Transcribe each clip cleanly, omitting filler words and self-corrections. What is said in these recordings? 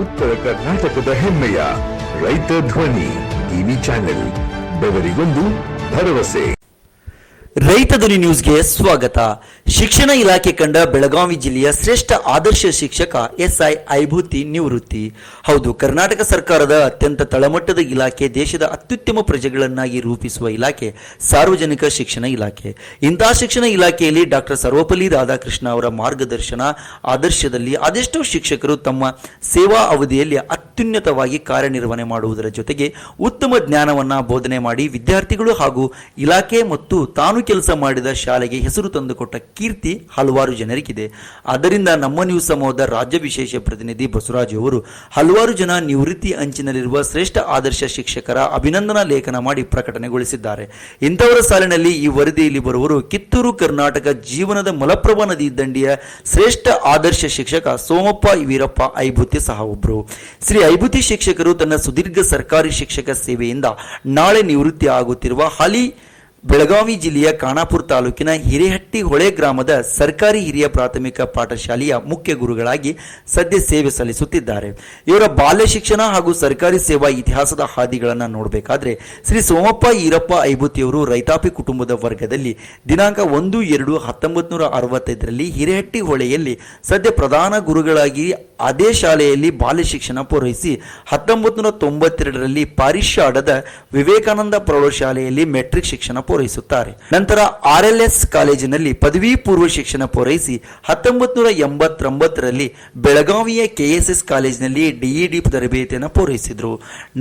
ಉತ್ತರ ಕರ್ನಾಟಕದ ಹೆಮ್ಮೆಯ ರೈತ ಧ್ವನಿ ಟಿವಿ ಚಾನೆಲ್, ಬೆವರಿಗೊಂದು ಭರವಸೆ. ರೈತ ಧ್ವನಿ ನ್ಯೂಸ್ಗೆ ಸ್ವಾಗತ. ಶಿಕ್ಷಣ ಇಲಾಖೆ ಕಂಡ ಬೆಳಗಾವಿ ಜಿಲ್ಲೆಯ ಶ್ರೇಷ್ಠ ಆದರ್ಶ ಶಿಕ್ಷಕ ಎಸ್ಐ ಐಭೂತಿ ನಿವೃತ್ತಿ. ಹೌದು, ಕರ್ನಾಟಕ ಸರ್ಕಾರದ ಅತ್ಯಂತ ತಳಮಟ್ಟದ ಇಲಾಖೆ, ದೇಶದ ಅತ್ಯುತ್ತಮ ಪ್ರಜೆಗಳನ್ನಾಗಿ ರೂಪಿಸುವ ಇಲಾಖೆ ಸಾರ್ವಜನಿಕ ಶಿಕ್ಷಣ ಇಲಾಖೆ. ಇಂತಹ ಶಿಕ್ಷಣ ಇಲಾಖೆಯಲ್ಲಿ ಡಾಕ್ಟರ್ ಸರ್ವಪಲ್ಲಿ ರಾಧಾಕೃಷ್ಣ ಅವರ ಮಾರ್ಗದರ್ಶನ ಆದರ್ಶದಲ್ಲಿ ಅದೆಷ್ಟೋ ಶಿಕ್ಷಕರು ತಮ್ಮ ಸೇವಾ ಅವಧಿಯಲ್ಲಿ ಅತ್ಯುನ್ನತವಾಗಿ ಕಾರ್ಯನಿರ್ವಹಣೆ ಮಾಡುವುದರ ಜೊತೆಗೆ ಉತ್ತಮ ಜ್ಞಾನವನ್ನು ಬೋಧನೆ ಮಾಡಿ ವಿದ್ಯಾರ್ಥಿಗಳು ಹಾಗೂ ಇಲಾಖೆ ಮತ್ತು ತಾನು ಕೆಲಸ ಮಾಡಿದ ಶಾಲೆಗೆ ಹೆಸರು ತಂದುಕೊಟ್ಟ ಕೀರ್ತಿ ಹಲವಾರು ಜನರಿಗಿದೆ. ಆದ್ದರಿಂದ ನಮ್ಮ ನ್ಯೂಸ್ ಸಮೂಹದ ರಾಜ್ಯ ವಿಶೇಷ ಪ್ರತಿನಿಧಿ ಬಸವರಾಜು ಅವರು ಹಲವಾರು ಜನ ನಿವೃತ್ತಿ ಅಂಚಿನಲ್ಲಿರುವ ಶ್ರೇಷ್ಠ ಆದರ್ಶ ಶಿಕ್ಷಕರ ಅಭಿನಂದನಾ ಲೇಖನ ಮಾಡಿ ಪ್ರಕಟಣೆಗೊಳಿಸಿದ್ದಾರೆ. ಇಂಥವರ ಸಾಲಿನಲ್ಲಿ ಈ ವರದಿಯಲ್ಲಿ ಬರುವರು ಕಿತ್ತೂರು ಕರ್ನಾಟಕ ಜೀವನದ ಮಲಪ್ರಭಾ ನದಿ ದಂಡೆಯ ಶ್ರೇಷ್ಠ ಆದರ್ಶ ಶಿಕ್ಷಕ ಸೋಮಪ್ಪ ವೀರಪ್ಪ ಐಭೂತಿ ಸಹ ಒಬ್ಬರು. ಶ್ರೀ ಐಭೂತಿ ಶಿಕ್ಷಕರು ತನ್ನ ಸುದೀರ್ಘ ಸರ್ಕಾರಿ ಶಿಕ್ಷಕ ಸೇವೆಯಿಂದ ನಾಳೆ ನಿವೃತ್ತಿ ಆಗುತ್ತಿರುವ ಹಾಲಿ ಬೆಳಗಾವಿ ಜಿಲ್ಲೆಯ ಖಾನಾಪುರ ತಾಲೂಕಿನ ಹಿರೇಹಟ್ಟಿ ಹೊಳೆ ಗ್ರಾಮದ ಸರ್ಕಾರಿ ಹಿರಿಯ ಪ್ರಾಥಮಿಕ ಪಾಠಶಾಲೆಯ ಮುಖ್ಯ ಗುರುಗಳಾಗಿ ಸದ್ಯ ಸೇವೆ ಸಲ್ಲಿಸುತ್ತಿದ್ದಾರೆ. ಇವರ ಬಾಲ್ಯ ಶಿಕ್ಷಣ ಹಾಗೂ ಸರ್ಕಾರಿ ಸೇವಾ ಇತಿಹಾಸದ ಹಾದಿಗಳನ್ನು ನೋಡಬೇಕಾದ್ರೆ ಶ್ರೀ ಸೋಮಪ್ಪ ಈರಪ್ಪ ಐಭೂತಿಯವರು ರೈತಾಪಿ ಕುಟುಂಬದ ವರ್ಗದಲ್ಲಿ ದಿನಾಂಕ 1-2-1965 ಹಿರೇಹಟ್ಟಿ ಹೊಳೆಯಲ್ಲಿ ಸದ್ಯ ಪ್ರಧಾನ ಗುರುಗಳಾಗಿ ಅದೇ ಶಾಲೆಯಲ್ಲಿ ಬಾಲ್ಯ ಶಿಕ್ಷಣ ಪೂರೈಸಿ 1992 ಪಾರಿಷಾಡದ ವಿವೇಕಾನಂದ ಪ್ರೌಢಶಾಲೆಯಲ್ಲಿ ಮೆಟ್ರಿಕ್ ಶಿಕ್ಷಣ ಪೂರೈಸುತ್ತಾರೆ. ನಂತರ RLS ಕಾಲೇಜಿನಲ್ಲಿ ಪದವಿ ಪೂರ್ವ ಶಿಕ್ಷಣ ಪೂರೈಸಿ 1989 ಬೆಳಗಾವಿಯ KSS ಕಾಲೇಜಿನಲ್ಲಿ DED ತರಬೇತಿಯನ್ನು ಪೂರೈಸಿದರು.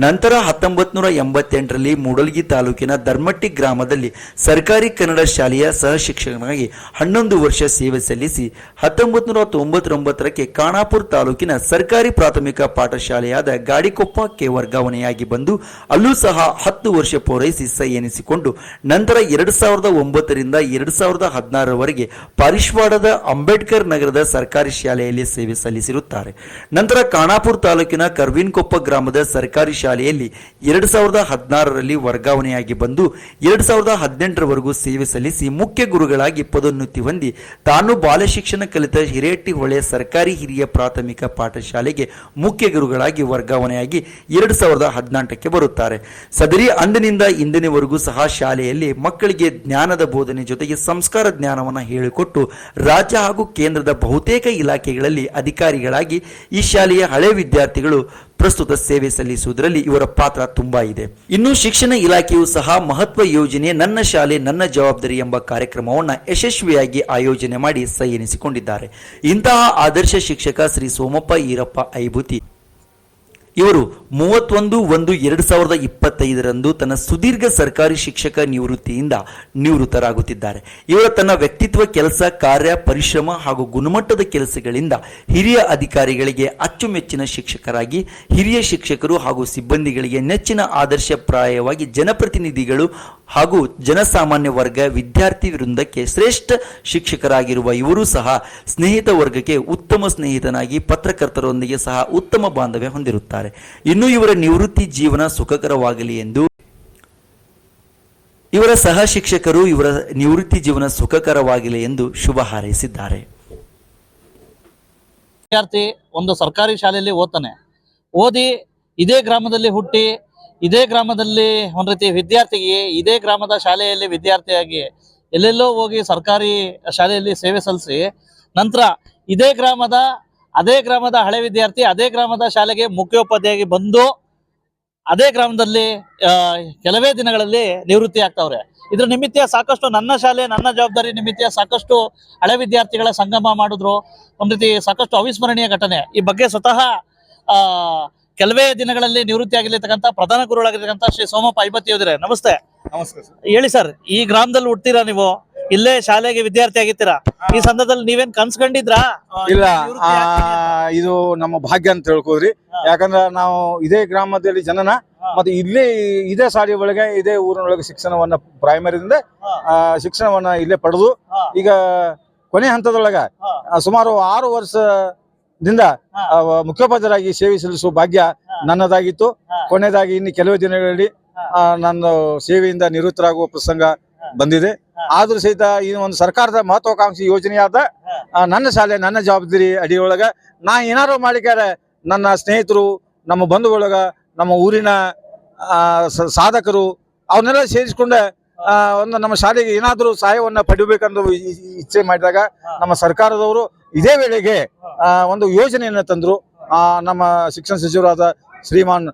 ನಂತರ 1988 ಮೂಡಲಗಿ ತಾಲೂಕಿನ ಧರ್ಮಟ್ಟಿ ಗ್ರಾಮದಲ್ಲಿ ಸರ್ಕಾರಿ ಕನ್ನಡ ಶಾಲೆಯ ಸಹ ಶಿಕ್ಷಕನಾಗಿ 11 ವರ್ಷ ಸೇವೆ ಸಲ್ಲಿಸಿ 1999 ಖಾನಾಪುರ ತಾಲೂಕಿನ ಸರ್ಕಾರಿ ಪ್ರಾಥಮಿಕ ಪಾಠಶಾಲೆಯಾದ ಗಾಡಿಕೊಪ್ಪಕ್ಕೆ ವರ್ಗಾವಣೆಯಾಗಿ ಬಂದು ಅಲ್ಲೂ ಸಹ 10 ವರ್ಷ ಪೂರೈಸಿ ಸೈ ಎನಿಸಿಕೊಂಡು ನಂತರ 2009 2016 ಪಾರಿಶ್ವಾಡದ ಅಂಬೇಡ್ಕರ್ ನಗರದ ಸರ್ಕಾರಿ ಶಾಲೆಯಲ್ಲಿ ಸೇವೆ ಸಲ್ಲಿಸಿರುತ್ತಾರೆ. ನಂತರ ಖಾನಾಪುರ ತಾಲೂಕಿನ ಕರ್ವಿನ್ಕೊಪ್ಪ ಗ್ರಾಮದ ಸರ್ಕಾರಿ ಶಾಲೆಯಲ್ಲಿ 2016 ವರ್ಗಾವಣೆಯಾಗಿ ಬಂದು 2018 ಸೇವೆ ಸಲ್ಲಿಸಿ ಮುಖ್ಯ ಗುರುಗಳಾಗಿ ಪದೋನ್ನತಿ ಹೊಂದಿ ತಾನು ಬಾಲ್ಯ ಶಿಕ್ಷಣ ಕಲಿತ ಹಿರೇಹಟ್ಟಿ ಹೊಳೆ ಸರ್ಕಾರಿ ಹಿರಿಯ ಪ್ರಾಥಮಿಕ ಪಾಠಶಾಲೆಗೆ ಮುಖ್ಯ ಗುರುಗಳಾಗಿ ವರ್ಗಾವಣೆಯಾಗಿ 2018 ಬರುತ್ತಾರೆ. ಸದರಿ ಅಂದಿನಿಂದ ಇಂದಿನವರೆಗೂ ಸಹ ಶಾಲೆಯಲ್ಲಿ ಮಕ್ಕಳಿಗೆ ಜ್ಞಾನದ ಬೋಧನೆ ಜೊತೆಗೆ ಸಂಸ್ಕಾರ ಜ್ಞಾನವನ್ನು ಹೇಳಿಕೊಟ್ಟು ರಾಜ್ಯ ಹಾಗೂ ಕೇಂದ್ರದ ಬಹುತೇಕ ಇಲಾಖೆಗಳಲ್ಲಿ ಅಧಿಕಾರಿಗಳಾಗಿ ಈ ಶಾಲೆಯ ಹಳೆ ವಿದ್ಯಾರ್ಥಿಗಳು ಪ್ರಸ್ತುತ ಸೇವೆ ಸಲ್ಲಿಸುವುದರಲ್ಲಿ ಇವರ ಪಾತ್ರ ತುಂಬಾ ಇದೆ. ಇನ್ನು ಶಿಕ್ಷಣ ಇಲಾಖೆಯು ಸಹ ಮಹತ್ವ ಯೋಜನೆ ನನ್ನ ಶಾಲೆ ನನ್ನ ಜವಾಬ್ದಾರಿ ಎಂಬ ಕಾರ್ಯಕ್ರಮವನ್ನು ಯಶಸ್ವಿಯಾಗಿ ಆಯೋಜನೆ ಮಾಡಿ ಸೈ ಎನಿಸಿಕೊಂಡಿದ್ದಾರೆ. ಇಂತಹ ಆದರ್ಶ ಶಿಕ್ಷಕ ಶ್ರೀ ಸೋಮಪ್ಪ ಈರಪ್ಪ ಐಭೂತಿ ಇವರು 31-1-2025 ತನ್ನ ಸುದೀರ್ಘ ಸರ್ಕಾರಿ ಶಿಕ್ಷಕ ನಿವೃತ್ತಿಯಿಂದ ನಿವೃತ್ತರಾಗುತ್ತಿದ್ದಾರೆ. ಇವರ ತನ್ನ ವ್ಯಕ್ತಿತ್ವ, ಕೆಲಸ ಕಾರ್ಯ, ಪರಿಶ್ರಮ ಹಾಗೂ ಗುಣಮಟ್ಟದ ಕೆಲಸಗಳಿಂದ ಹಿರಿಯ ಅಧಿಕಾರಿಗಳಿಗೆ ಅಚ್ಚುಮೆಚ್ಚಿನ ಶಿಕ್ಷಕರಾಗಿ, ಹಿರಿಯ ಶಿಕ್ಷಕರು ಹಾಗೂ ಸಿಬ್ಬಂದಿಗಳಿಗೆ ನೆಚ್ಚಿನ ಆದರ್ಶಪ್ರಾಯವಾಗಿ ಜನಪ್ರತಿನಿಧಿಗಳು ಹಾಗೂ ಜನಸಾಮಾನ್ಯ ವರ್ಗ, ವಿದ್ಯಾರ್ಥಿ ವೃಂದಕ್ಕೆ ಶ್ರೇಷ್ಠ ಶಿಕ್ಷಕರಾಗಿರುವ ಇವರು ಸಹ ಸ್ನೇಹಿತ ವರ್ಗಕ್ಕೆ ಉತ್ತಮ ಸ್ನೇಹಿತನಾಗಿ ಪತ್ರಕರ್ತರೊಂದಿಗೆ ಸಹ ಉತ್ತಮ ಬಾಂಧವ್ಯ ಹೊಂದಿರುತ್ತಾರೆ. ಇನ್ನು ಇವರ ನಿವೃತ್ತಿ ಜೀವನ ಸುಖಕರವಾಗಲಿ ಎಂದು ಇವರ ಸಹ ಶಿಕ್ಷಕರು ಇವರ ನಿವೃತ್ತಿ ಜೀವನ ಸುಖಕರವಾಗಲಿ ಎಂದು ಶುಭ ಹಾರೈಸಿದ್ದಾರೆ. ವಿದ್ಯಾರ್ಥಿ ಒಂದು ಸರ್ಕಾರಿ ಶಾಲೆಯಲ್ಲಿ ಓದಿ ಇದೇ ಗ್ರಾಮದಲ್ಲಿ ಹುಟ್ಟಿ ಇದೇ ಗ್ರಾಮದಲ್ಲಿ ಒಂದು ರೀತಿ ವಿದ್ಯಾರ್ಥಿಗೆ ಇದೇ ಗ್ರಾಮದ ಶಾಲೆಯಲ್ಲಿ ವಿದ್ಯಾರ್ಥಿಯಾಗಿ ಎಲ್ಲೆಲ್ಲೋ ಹೋಗಿ ಸರ್ಕಾರಿ ಶಾಲೆಯಲ್ಲಿ ಸೇವೆ ಸಲ್ಲಿಸಿ ನಂತರ ಅದೇ ಗ್ರಾಮದ ಹಳೆ ವಿದ್ಯಾರ್ಥಿ ಅದೇ ಗ್ರಾಮದ ಶಾಲೆಗೆ ಮುಖ್ಯೋಪಾಧ್ಯಾಯಗಿ ಬಂದು ಅದೇ ಗ್ರಾಮದಲ್ಲಿ ಕೆಲವೇ ದಿನಗಳಲ್ಲಿ ನಿವೃತ್ತಿ ಆಗ್ತಾವ್ರೆ. ಇದ್ರ ನಿಮಿತ್ತ ಸಾಕಷ್ಟು ನನ್ನ ಶಾಲೆ ನನ್ನ ಜವಾಬ್ದಾರಿ ನಿಮಿತ್ತ ಸಾಕಷ್ಟು ಹಳೆ ವಿದ್ಯಾರ್ಥಿಗಳ ಸಂಗಮ ಮಾಡಿದ್ರು. ಒಂದು ರೀತಿ ಸಾಕಷ್ಟು ಅವಿಸ್ಮರಣೀಯ ಘಟನೆ. ಈ ಬಗ್ಗೆ ಸ್ವತಃ ಕೆಲವೇ ದಿನಗಳಲ್ಲಿ ನಿವೃತ್ತಿ ಆಗಿರ್ತಕ್ಕಂಥ ಪ್ರಧಾನ ಗುರುಗಳಾಗಿರ್ತಕ್ಕಂಥ ಶ್ರೀ ಸೋಮಪ್ಪ ಐಭೂತಿ ಅವರೇ, ನಮಸ್ತೆ. ನಮಸ್ಕಾರ ಸರ್. ಹೇಳಿ ಸರ್, ಈ ಗ್ರಾಮದಲ್ಲಿ ಹುಡ್ತೀರಾ ನೀವು, ಇಲ್ಲೇ ಶಾಲೆಗೆ ವಿದ್ಯಾರ್ಥಿ ಆಗಿರ್ತೀರಾ, ಈ ಸಂದರ್ಭದಲ್ಲಿ ನೀವೇನ್ ಕನ್ಸ್ಕೊಂಡಿದ್ರಾ? ಇಲ್ಲ, ಇದು ನಮ್ಮ ಭಾಗ್ಯ ಅಂತ ಹೇಳ್ಕೋದ್ರಿ. ಯಾಕಂದ್ರ ನಾವು ಇದೇ ಗ್ರಾಮದಲ್ಲಿ ಜನನ ಮತ್ತೆ ಇದೇ ಶಾಲೆ ಒಳಗೆ ಇದೇ ಊರಿನೊಳಗೆ ಶಿಕ್ಷಣವನ್ನ ಪ್ರೈಮರಿಯಿಂದ ಶಿಕ್ಷಣವನ್ನ ಇಲ್ಲೇ ಪಡೆದು ಈಗ ಕೊನೆ ಹಂತದೊಳಗ ಸುಮಾರು 6 ವರ್ಷದಿಂದ ಮುಖ್ಯೋಪಾಧ್ಯಾಯರಾಗಿ ಸೇವೆ ಸಲ್ಲಿಸುವ ಭಾಗ್ಯ ನನ್ನದಾಗಿತ್ತು. ಕೊನೆಯದಾಗಿ ಇನ್ನು ಕೆಲವೇ ದಿನಗಳಲ್ಲಿ ನನ್ನ ಸೇವೆಯಿಂದ ನಿವೃತ್ತರಾಗುವ ಪ್ರಸಂಗ ಬಂದಿದೆ. ಆದ್ರೂ ಸಹಿತ ಈ ಒಂದು ಸರ್ಕಾರದ ಮಹತ್ವಾಕಾಂಕ್ಷಿ ಯೋಜನೆಯಾದ ನನ್ನ ಶಾಲೆ ನನ್ನ ಜವಾಬ್ದಾರಿ ಅಡಿಯೊಳಗ ನಾ ಏನಾರು ಮಾಡಿಕ್ಯಾರ ನನ್ನ ಸ್ನೇಹಿತರು, ನಮ್ಮ ಬಂಧು ಬಳಗ, ನಮ್ಮ ಊರಿನ ಸಾಧಕರು ಅವನ್ನೆಲ್ಲ ಸೇರಿಸಿಕೊಂಡೆ ಒಂದು ನಮ್ಮ ಶಾಲೆಗೆ ಏನಾದರೂ ಸಹಾಯವನ್ನ ಪಡಿಬೇಕಂತ ಇಚ್ಛೆ ಮಾಡಿದಾಗ ನಮ್ಮ ಸರ್ಕಾರದವರು ಇದೇ ವೇಳೆಗೆ ಒಂದು ಯೋಜನೆಯನ್ನು ತಂದ್ರು. ನಮ್ಮ ಶಿಕ್ಷಣ ಸಚಿವರಾದ ಶ್ರೀಮಾನ್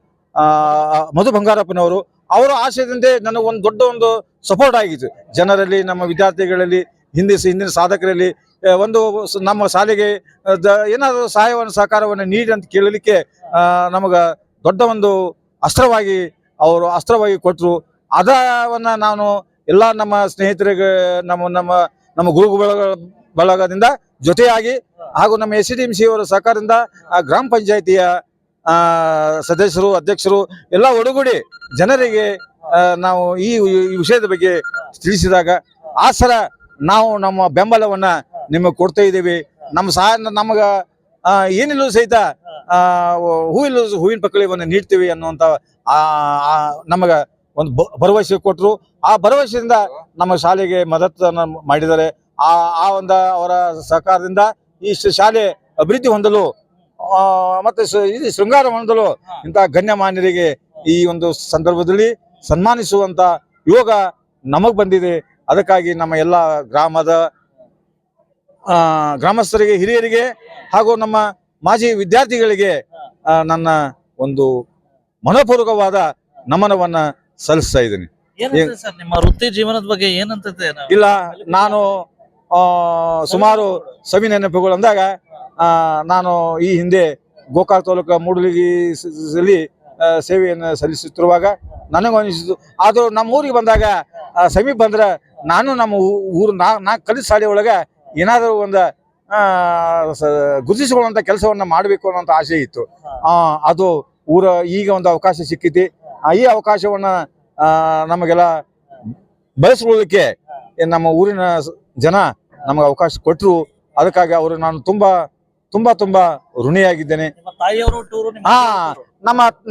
ಮಧು ಬಂಗಾರಪ್ಪನವರು ಅವರ ಆಶಯದಂತೆ ನನಗೆ ಒಂದು ದೊಡ್ಡ ಒಂದು ಸಪೋರ್ಟ್ ಆಗಿತ್ತು. ಜನರಲ್ಲಿ, ನಮ್ಮ ವಿದ್ಯಾರ್ಥಿಗಳಲ್ಲಿ, ಹಿಂದಿನ ಸಾಧಕರಲ್ಲಿ ಒಂದು ನಮ್ಮ ಶಾಲೆಗೆ ಏನಾದರೂ ಸಹಾಯವನ್ನು ಸಹಕಾರವನ್ನು ನೀಡಿ ಅಂತ ಕೇಳಲಿಕ್ಕೆ ನಮಗ ದೊಡ್ಡ ಒಂದು ಅಸ್ತ್ರವಾಗಿ ಕೊಟ್ಟರು. ಅದನ್ನ ನಾನು ಎಲ್ಲ ನಮ್ಮ ಸ್ನೇಹಿತರಿಗೆ, ನಮ್ಮ ಗುರು ಬಳಗದಿಂದ ಜೊತೆಯಾಗಿ ಹಾಗೂ ನಮ್ಮ SDMC ಅವರ ಸಹಕಾರದಿಂದ ಗ್ರಾಮ ಪಂಚಾಯಿತಿಯ ಸದಸ್ಯರು, ಅಧ್ಯಕ್ಷರು ಎಲ್ಲ ಒಡಗೂಡಿ ಜನರಿಗೆ ನಾವು ಈ ವಿಷಯದ ಬಗ್ಗೆ ತಿಳಿಸಿದಾಗ ಆ ಸಲ ನಾವು ನಮ್ಮ ಬೆಂಬಲವನ್ನ ನಿಮಗೆ ಕೊಡ್ತಾ ಇದ್ದೀವಿ. ನಮ್ಮ ನಮಗ ಏನಿಲ್ಲೂ ಸಹಿತ ಹೂವಿನ ಪಕ್ಕಳಿವನ್ನು ನೀಡ್ತೀವಿ ಅನ್ನುವಂಥ ನಮಗ ಒಂದು ಭರವಸೆ ಕೊಟ್ಟರು. ಆ ಭರವಸೆಯಿಂದ ನಮ್ಮ ಶಾಲೆಗೆ ಮದತನ್ನು ಮಾಡಿದ್ದಾರೆ. ಅವರ ಸಹಕಾರದಿಂದ ಈ ಶಾಲೆ ಅಭಿವೃದ್ಧಿ ಹೊಂದಲು ಮತ್ತೆ ಶೃಂಗಾರ ಹೊಂದಲು ಇಂತಹ ಗಣ್ಯಮಾನ್ಯರಿಗೆ ಈ ಒಂದು ಸಂದರ್ಭದಲ್ಲಿ ಸನ್ಮಾನಿಸುವಂತ ಯೋಗ ನಮಗ್ ಬಂದಿದೆ. ಅದಕ್ಕಾಗಿ ನಮ್ಮ ಎಲ್ಲ ಗ್ರಾಮಸ್ಥರಿಗೆ, ಹಿರಿಯರಿಗೆ ಹಾಗೂ ನಮ್ಮ ಮಾಜಿ ವಿದ್ಯಾರ್ಥಿಗಳಿಗೆ ನನ್ನ ಒಂದು ಮನಪೂರ್ವಕವಾದ ನಮನವನ್ನ ಸಲ್ಲಿಸ್ತಾ ಇದ್ದೀನಿ. ಸರ್, ನಿಮ್ಮ ವೃತ್ತಿ ಜೀವನದ ಬಗ್ಗೆ ಏನಂತದೆ? ಇಲ್ಲ, ನಾನು ಸುಮಾರು ಸವಿ ನೆನಪುಗಳು ಅಂದಾಗ ನಾನು ಈ ಹಿಂದೆ ಗೋಕಾಕ್ ತಾಲೂಕು ಮೂಡಲಗಿಯಲ್ಲಿ ಸೇವೆಯನ್ನು ಸಲ್ಲಿಸುತ್ತಿರುವಾಗ ನನಗೂ ಅನಿಸಿತು. ಆದರೂ ನಮ್ಮ ಊರಿಗೆ ಬಂದಾಗ ಸಮೀಪ ಬಂದ್ರೆ ನಾನು ನಮ್ಮ ಊರು ನಾ ಕಲಿತ ಶಾಲೆ ಒಳಗೆ ಏನಾದರೂ ಒಂದು ಗುರುತಿಸಿಕೊಳ್ಳುವಂಥ ಕೆಲಸವನ್ನು ಮಾಡಬೇಕು ಅನ್ನೋಂಥ ಆಸೆ ಇತ್ತು. ಅದು ಈಗ ಒಂದು ಅವಕಾಶ ಸಿಕ್ಕಿತಿ. ಈ ಅವಕಾಶವನ್ನು ನಮಗೆಲ್ಲ ಬಳಸ್ಕೊಳ್ಳಲಿಕ್ಕೆ ನಮ್ಮ ಊರಿನ ಜನ ನಮಗೆ ಅವಕಾಶ ಕೊಟ್ಟರು. ಅದಕ್ಕಾಗಿ ಅವರು ನಾನು ತುಂಬಾ ತುಂಬಾ ತುಂಬಾ ಋಣಿಯಾಗಿದ್ದೇನೆ.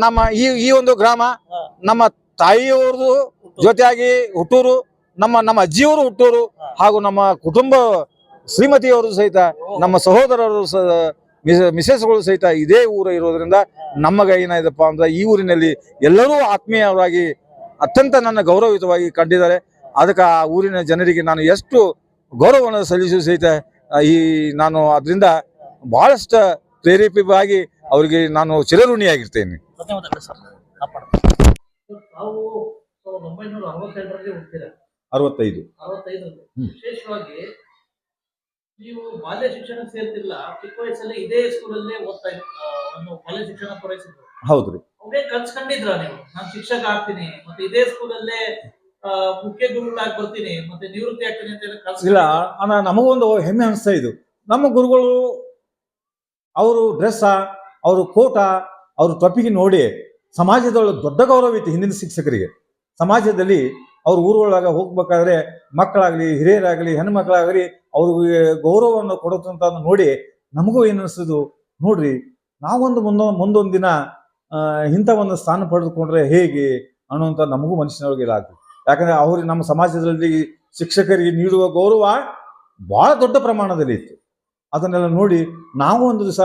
ನಮ್ಮ ಈ ಒಂದು ಗ್ರಾಮ ನಮ್ಮ ತಾಯಿಯವ್ರದ್ದು ಜೊತೆಯಾಗಿ ಹುಟ್ಟೂರು, ನಮ್ಮ ಅಜ್ಜಿಯವರು ಹುಟ್ಟೂರು, ಹಾಗೂ ನಮ್ಮ ಕುಟುಂಬ ಶ್ರೀಮತಿಯವರು ಸಹಿತ, ನಮ್ಮ ಸಹೋದರರು ಮಿಸೆಸ್ಗಳು ಸಹಿತ ಇದೇ ಊರು ಇರೋದ್ರಿಂದ ನಮಗ ಏನಾಯ್ತಪ್ಪ ಅಂದ್ರೆ ಈ ಊರಿನಲ್ಲಿ ಎಲ್ಲರೂ ಆತ್ಮೀಯರಾಗಿ ಅತ್ಯಂತ ನನ್ನ ಗೌರವಯುತವಾಗಿ ಕಂಡಿದ್ದಾರೆ. ಅದಕ್ಕೆ ಆ ಊರಿನ ಜನರಿಗೆ ನಾನು ಎಷ್ಟು ಗೌರವವನ್ನು ಸಲ್ಲಿಸುವ ಸಹಿತ ನಾನು ಅದರಿಂದ ಬಹಳಷ್ಟು ಪ್ರೇರೇಪಿತವಾಗಿ ಅವರಿಗೆ ನಾನು ಚಿರಋಣಿಯಾಗಿರ್ತೇನೆ. ನಾವು 1962ರಲ್ಲಿ ಹುಟ್ಟಿದ 65 ವಿಶೇಷವಾಗಿ ನೀವು ಬಾಲ್ಯ ಶಿಕ್ಷಣಕ್ಕೆ ಸೇರ್ತಿಲ್ಲ, ಚಿಕ್ಕ ವಯಸ್ಸಲ್ಲಿ ಇದೇ ಸ್ಕೂಲಲ್ಲೇ ಓದ್ತಾ ಒಂದು ಬಾಲ್ಯ ಶಿಕ್ಷಣ ಪೂರೈಸಿದ್ರು. ಹೌದ್ರಿ. ಅವೇ ಕನ್ಸ್ಕೊಂಡಿದ್ರ ನೀವು, ನಾನು ಶಿಕ್ಷಕ ಆಗ್ತೀನಿ ಮತ್ತೆ ಇದೇ ಸ್ಕೂಲಲ್ಲೇ ಮುಖ್ಯ ಗುರುಗಳಾಗಿ ಬರ್ತೀನಿ ಮತ್ತೆ ನಿವೃತ್ತಿ ಆಗ್ತೀನಿ ಅಂತ? ಇಲ್ಲ, ನಮಗೊಂದು ಹೆಮ್ಮೆ ಅನಿಸ್ತಾ ಇದು. ನಮ್ಮ ಗುರುಗಳು ಅವರು ಡ್ರೆಸ್, ಅವರು ಕೋಟ, ಅವ್ರ ಟೊಪ್ಪಿಗೆ ನೋಡಿ ಸಮಾಜದೊಳಗೆ ದೊಡ್ಡ ಗೌರವ ಇತ್ತು. ಹಿಂದಿನ ಶಿಕ್ಷಕರಿಗೆ ಸಮಾಜದಲ್ಲಿ ಅವ್ರ ಊರೊಳಗೆ ಹೋಗ್ಬೇಕಾದ್ರೆ ಮಕ್ಕಳಾಗ್ಲಿ, ಹಿರಿಯರಾಗಲಿ, ಹೆಣ್ಣು ಮಕ್ಕಳಾಗಲಿ ಅವ್ರಿಗೆ ಗೌರವವನ್ನು ಕೊಡುತ್ತಂತ ನೋಡಿ ನಮಗೂ ಏನು ಅನಿಸ್ತದು, ನೋಡ್ರಿ ನಾವೊಂದು ಮುಂದೊಂದು ದಿನ ಇಂಥ ಒಂದು ಸ್ಥಾನ ಪಡೆದುಕೊಂಡ್ರೆ ಹೇಗೆ ಅನ್ನುವಂಥ ನಮಗೂ ಮನುಷ್ಯನೊಳಗೆ ಆಗ್ತದೆ. ಯಾಕಂದ್ರೆ ಅವ್ರಿಗೆ ನಮ್ಮ ಸಮಾಜದಲ್ಲಿ ಶಿಕ್ಷಕರಿಗೆ ನೀಡುವ ಗೌರವ ಬಹಳ ದೊಡ್ಡ ಪ್ರಮಾಣದಲ್ಲಿ ಇತ್ತು. ಅದನ್ನೆಲ್ಲ ನೋಡಿ ನಾವು ಒಂದು ದಿವಸ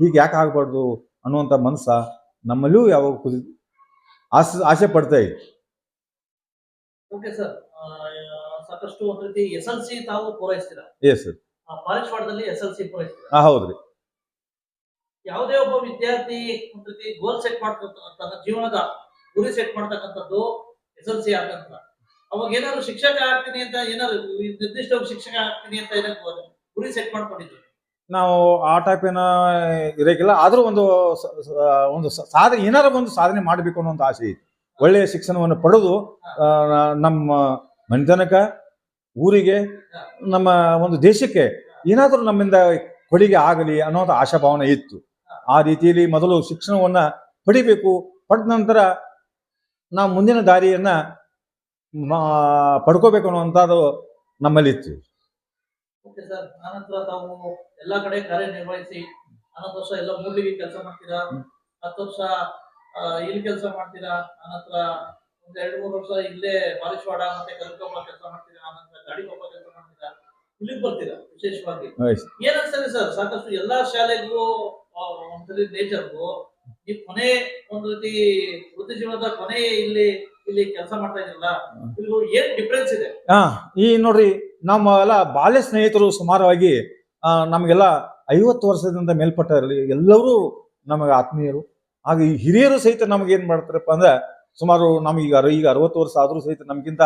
ಹೀಗೆ ಯಾಕೆ ಆಗಬಾರ್ದು ಅನ್ನುವಂಥ ಮನಸ್ಸ ನಮ್ಮಲ್ಲಿಯೂ ಯಾವಾಗ ಆಸೆ ಪಡ್ತಾ ಇತ್ತು. ಓಕೆ ಸರ್, ಸಾಕಷ್ಟು ಒಂದು ರೀತಿ SLC ತಾವು ಪೂರೈಸ್ತೀರಾ? Yes sir. ಪಾಲಿಶ್ವಾಡದಲ್ಲಿ SLC ಪೂರೈಸ್ತೀರಾ? ಹೌದ್ರಿ. ಯಾವುದೇ ಒಬ್ಬ ವಿದ್ಯಾರ್ಥಿ ಒಂದು ರೀತಿ ಗೋಲ್ ಸೆಟ್ ತನ್ನ ಜೀವನದ ಗುರಿ ಸೆಟ್ ಮಾಡ್ತಕ್ಕಂಥದ್ದು SLC ಆಗಂತ, ಅವಾಗ ಏನಾದ್ರು ಶಿಕ್ಷಕ ಆಗ್ತೀನಿ ಅಂತ ಏನಾದ್ರು ನಿರ್ದಿಷ್ಟವಾಗಿ ಶಿಕ್ಷಕ ಆಗ್ತೀನಿ ಅಂತ ಏನಾದ್ರು ಗುರಿ ಸೆಟ್ ಮಾಡ್ಕೊಂಡಿದ್ರು? ನಾವು ಆ ಟೈಪ್ ಏನೋ ಇರೋಕ್ಕಿಲ್ಲ, ಆದ್ರೂ ಒಂದು ಸಾಧನೆ, ಏನಾರ ಒಂದು ಸಾಧನೆ ಮಾಡಬೇಕು ಅನ್ನೋ ಒಂದು ಆಸೆ ಇತ್ತು. ಒಳ್ಳೆಯ ಶಿಕ್ಷಣವನ್ನು ಪಡೆದು ನಮ್ಮ ಮನೆತನಕ, ಊರಿಗೆ, ನಮ್ಮ ಒಂದು ದೇಶಕ್ಕೆ ಏನಾದರೂ ನಮ್ಮಿಂದ ಕೊಡುಗೆ ಆಗಲಿ ಅನ್ನೋದು ಆಶಾಭಾವನೆ ಇತ್ತು. ಆ ರೀತಿಯಲ್ಲಿ ಮೊದಲು ಶಿಕ್ಷಣವನ್ನ ಪಡಿಬೇಕು, ಪಡೆದ ನಂತರ ನಾವು ಮುಂದಿನ ದಾರಿಯನ್ನ ಪಡ್ಕೋಬೇಕು ಅನ್ನುವಂಥದ್ದು ನಮ್ಮಲ್ಲಿತ್ತು. ಓಕೆ ಸರ್, ಆನಂತರ ತಾವು ಎಲ್ಲಾ ಕಡೆ ಕಾರ್ಯನಿರ್ವಹಿಸಿ 11 ವರ್ಷ ಎಲ್ಲ ಮೂಲಿಗೆ ಕೆಲಸ ಮಾಡ್ತೀರಾ, 10 ವರ್ಷ ಇಲ್ಲಿ ಕೆಲಸ ಮಾಡ್ತೀರಾ, ಆನಂತರ ಒಂದು 2-3 ವರ್ಷ ಇಲ್ಲೇ ಬಾಲಿಶ್ವಾಡ ಮತ್ತೆ ಕಲ್ಕೊಪ್ಪ ಕೆಲಸ ಮಾಡ್ತೀರಾ, ಆನಂತರ ಗಾಡಿಕೊಪ್ಪ ಕೆಲಸ ಮಾಡ್ತೀರಾ, ಇಲ್ಲಿಗೆ ಬರ್ತೀರಾ. ವಿಶೇಷವಾಗಿ ಏನ್ ಅನ್ಸ್ತದೆ ಸರ್, ಸಾಕಷ್ಟು ಎಲ್ಲಾ ಶಾಲೆಗೂ ಒಂದ್ಸಲಿ ನೇಚರ್ಗೂ ಈ ಕೊನೆ ಒಂದು ರೀತಿ ವೃತ್ತಿ ಜೀವನದ ಕೊನೆ ಇಲ್ಲಿ ಇಲ್ಲಿ ಕೆಲಸ ಮಾಡ್ತಾ ಇದ್ರಲ್ಲ, ಇಲ್ಲಿಗೂ ಏನ್ ಡಿಫ್ರೆನ್ಸ್ ಇದೆ? ಈ ನೋಡ್ರಿ, ನಮ್ಮ ಎಲ್ಲ ಬಾಲ್ಯ ಸ್ನೇಹಿತರು ಸುಮಾರವಾಗಿ ನಮಗೆಲ್ಲ 50 ವರ್ಷದಿಂದ ಮೇಲ್ಪಟ್ಟರಲ್ಲಿ ಎಲ್ಲರೂ ನಮಗೆ ಆತ್ಮೀಯರು. ಹಾಗೆ ಈ ಹಿರಿಯರು ಸಹಿತ ನಮಗೆ ಏನ್ ಮಾಡ್ತಾರಪ್ಪ ಅಂದ್ರೆ, ಸುಮಾರು ನಮಗೀಗ 60 ವರ್ಷ ಆದ್ರೂ ಸಹಿತ ನಮ್ಗಿಂತ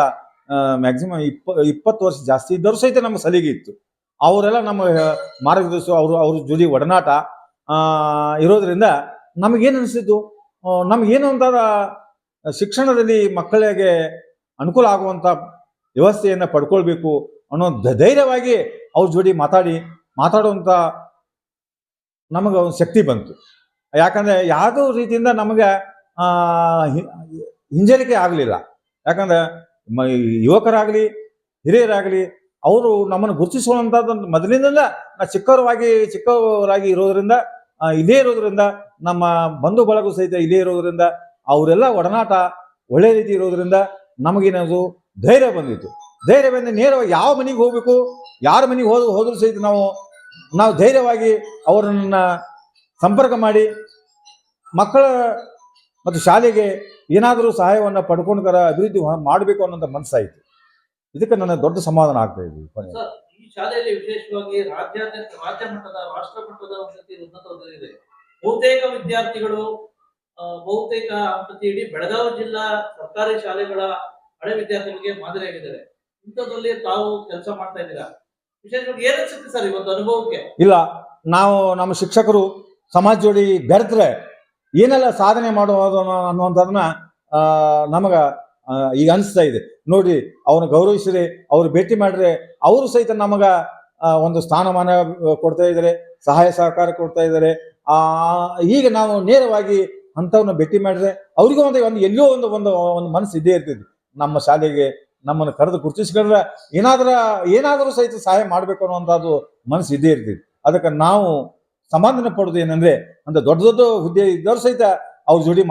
ಮ್ಯಾಕ್ಸಿಮಮ್ 20 ವರ್ಷ ಜಾಸ್ತಿ ಇದ್ದವರು ಸಹಿತ ನಮ್ಗೆ ಸಲಿಗೆ ಇತ್ತು. ಅವರೆಲ್ಲ ನಮ್ಮ ಮಾರ್ಗದರ್ಶಿ, ಅವ್ರ ಜೊತೆ ಒಡನಾಟ ಇರೋದ್ರಿಂದ ನಮಗೇನು ಅನಿಸಿದ್ದು, ನಮಗೇನು ಅಂತಾರ ಶಿಕ್ಷಣದಲ್ಲಿ ಮಕ್ಕಳಿಗೆ ಅನುಕೂಲ ಆಗುವಂಥ ವ್ಯವಸ್ಥೆಯನ್ನು ಪಡ್ಕೊಳ್ಬೇಕು ಅನ್ನೋ ಧೈರ್ಯವಾಗಿ ಅವ್ರ ಜೋಡಿ ಮಾತಾಡುವಂಥ ನಮಗೆ ಒಂದು ಶಕ್ತಿ ಬಂತು. ಯಾಕಂದರೆ ಯಾವುದೋ ರೀತಿಯಿಂದ ನಮಗೆ ಹಿಂಜರಿಕೆ ಆಗಲಿಲ್ಲ. ಯಾಕಂದರೆ ಯುವಕರಾಗಲಿ ಹಿರಿಯರಾಗಲಿ ಅವರು ನಮ್ಮನ್ನು ಗುರುತಿಸುವಂಥದ್ದು ಮೊದಲಿನಿಂದ ಚಿಕ್ಕವರಾಗಿ ಇರೋದ್ರಿಂದ, ಇಲ್ಲೇ ಇರೋದ್ರಿಂದ, ನಮ್ಮ ಬಂಧು ಬಳಗು ಸಹಿತ ಇಲ್ಲೇ ಇರೋದ್ರಿಂದ, ಅವರೆಲ್ಲ ಒಡನಾಟ ಒಳ್ಳೆ ರೀತಿ ಇರೋದ್ರಿಂದ ನಮಗೇನದು ಧೈರ್ಯ ಬಂದಿತ್ತು. ಧೈರ್ಯ ಬಂದು ನೇರವಾಗಿ ಯಾವ ಮನೆಗೆ ಹೋಗ್ಬೇಕು, ಯಾರ ಮನೆಗೆ ಹೋದ್ರೂ ಸಹಿತ ನಾವು ಧೈರ್ಯವಾಗಿ ಅವರನ್ನ ಸಂಪರ್ಕ ಮಾಡಿ ಮಕ್ಕಳ ಮತ್ತು ಶಾಲೆಗೆ ಏನಾದರೂ ಸಹಾಯವನ್ನು ಪಡ್ಕೊಂಡ್ಕರ ಅಭಿವೃದ್ಧಿ ಮಾಡಬೇಕು ಅನ್ನೋಂಥ ಮನಸ್ಸಾಯಿತು. ಇದಕ್ಕೆ ನನ್ನ ದೊಡ್ಡ ಸಮಾಧಾನ ಆಗ್ತಾ ಇದೆ. ಈ ಶಾಲೆಯಲ್ಲಿ ವಿಶೇಷವಾಗಿ ರಾಜ್ಯ ಮಟ್ಟದ, ರಾಷ್ಟ್ರ ಮಟ್ಟದ ಉನ್ನತ ಇದೆ. ಬಹುತೇಕ ವಿದ್ಯಾರ್ಥಿಗಳು ಬಹುತೇಕ ಇಡೀ ಬೆಳಗಾವಿ ಜಿಲ್ಲಾ ಸರ್ಕಾರಿ ಶಾಲೆಗಳ ಹಳೆ ವಿದ್ಯಾರ್ಥಿಗಳಿಗೆ ಮಾದರಿಯಾಗಿದ್ದಾರೆ. ಇಂಥದ್ರಲ್ಲಿ ತಾವು ಕೆಲಸ ಮಾಡ್ತಾ ಇದ್ದೀರಾ, ವಿಶೇಷವಾಗಿ ಏನ್ ಅನ್ಸುತ್ತೆ ಸರ್ ಇವತ್ತು ಅನುಭವಕ್ಕೆ? ಇಲ್ಲ, ನಾವು ನಮ್ಮ ಶಿಕ್ಷಕರು ಸಮಾಜ ಜೋಡಿ ಬೆರೆತ್ರೆ ಏನೆಲ್ಲ ಸಾಧನೆ ಮಾಡುವುದು ಅನ್ನುವಂಥದನ್ನ ನಮಗ ಈಗ ಅನಿಸ್ತಾ ಇದೆ. ನೋಡ್ರಿ, ಅವ್ರನ್ನ ಗೌರವಿಸಿದ್ರೆ, ಅವ್ರು ಭೇಟಿ ಮಾಡಿದ್ರೆ ಅವರು ಸಹಿತ ನಮಗ ಒಂದು ಸ್ಥಾನಮಾನ ಕೊಡ್ತಾ ಇದ್ದಾರೆ, ಸಹಾಯ ಸಹಕಾರ ಕೊಡ್ತಾ ಇದ್ದಾರೆ. ಈಗ ನಾವು ನೇರವಾಗಿ ಅಂಥವ್ರನ್ನ ಭೇಟಿ ಮಾಡಿದ್ರೆ ಅವ್ರಿಗೂ ಒಂದು ಎಲ್ಲೋ ಒಂದು ಮನಸ್ಸು ಇದ್ದೇ ಇರ್ತೈತಿ. ನಮ್ಮ ಶಾಲೆಗೆ ನಮ್ಮನ್ನು ಕರೆದು ಗುರುತಿಸ್ಕೊಂಡ್ರೆ ಏನಾದರೂ ಸಹಿತ ಸಹಾಯ ಮಾಡಬೇಕು ಅನ್ನುವಂಥದ್ದು ಮನಸ್ಸು ಇದ್ದೇ ಇರ್ತೈತಿ. ಅದಕ್ಕೆ ನಾವು ಸಮಾಧಾನ ಪಡೋದು ಏನಂದ್ರೆ, ಅಂತ ದೊಡ್ಡ ಹುದ್ದೆ ಇದ್ದವ್ರು ಸಹಿತ ಅವ್ರ ಜೋಡಿ